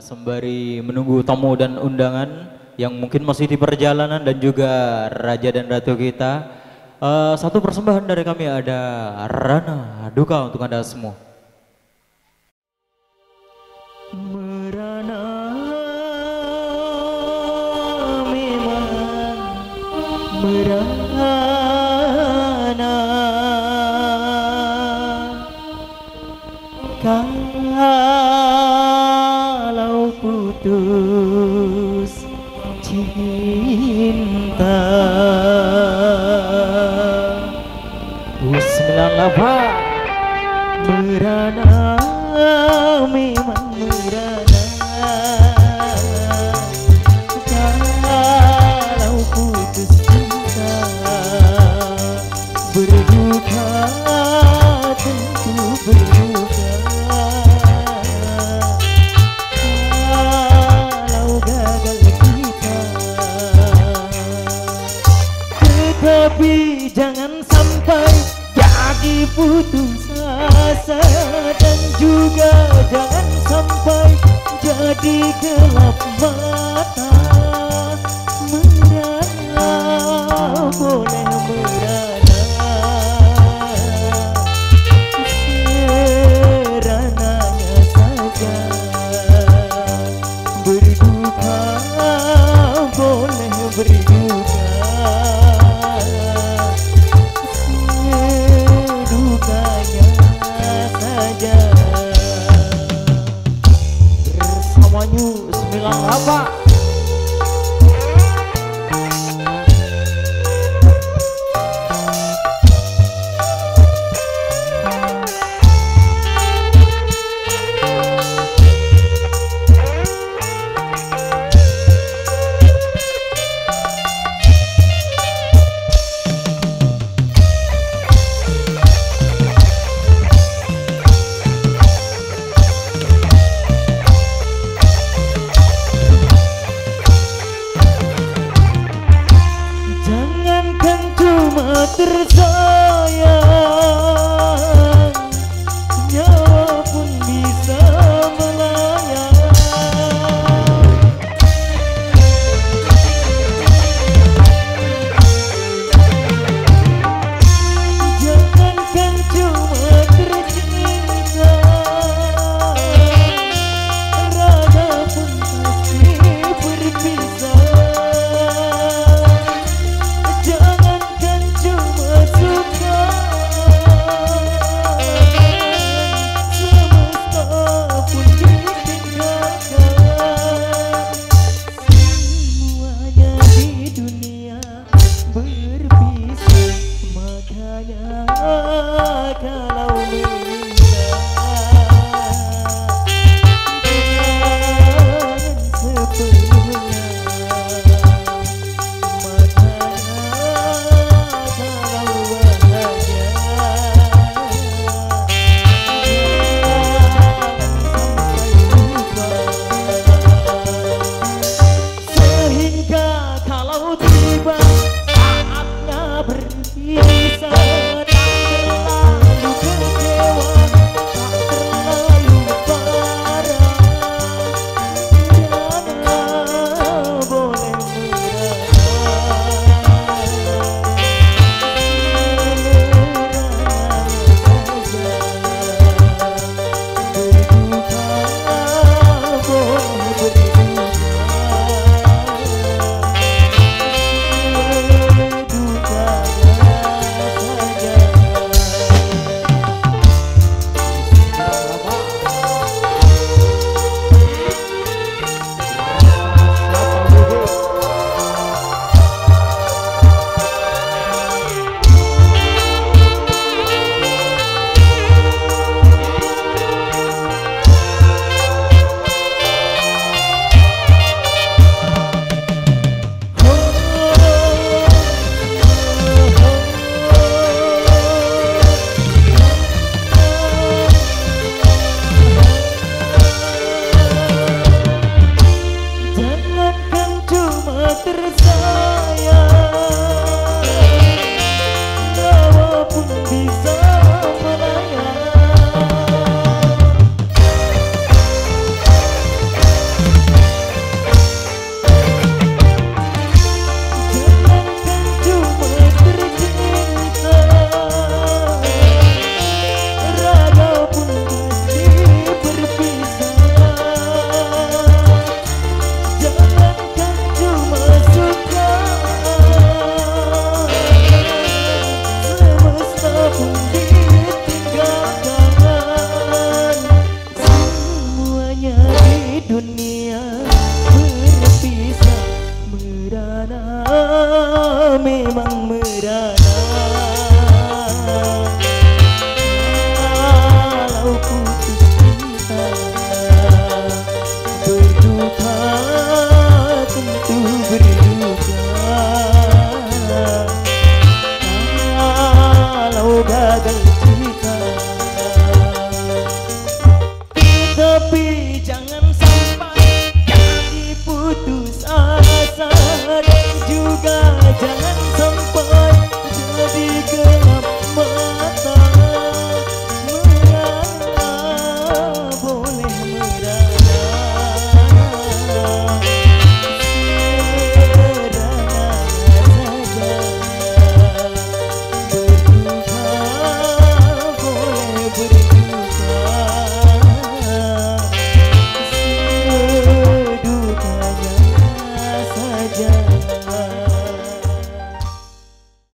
sembari menunggu tamu dan undangan yang mungkin masih di perjalanan dan juga raja dan ratu kita, satu persembahan dari kami ada Rana Duka untuk Anda semua. Merana memang merana, kalau putus cinta. Bismillah, merana memang merana, kalau putus cinta. Berduka tentu berduka, kalau gagal kita. Tetapi jangan sampai jadi putus asa, dan juga jangan sampai jadi gelap mata. Merana boleh merana, serananya saja. Berduka boleh berduka, sedukanya saja. Bersamanya sembilan apa? dunia berpisah, merana memang merana.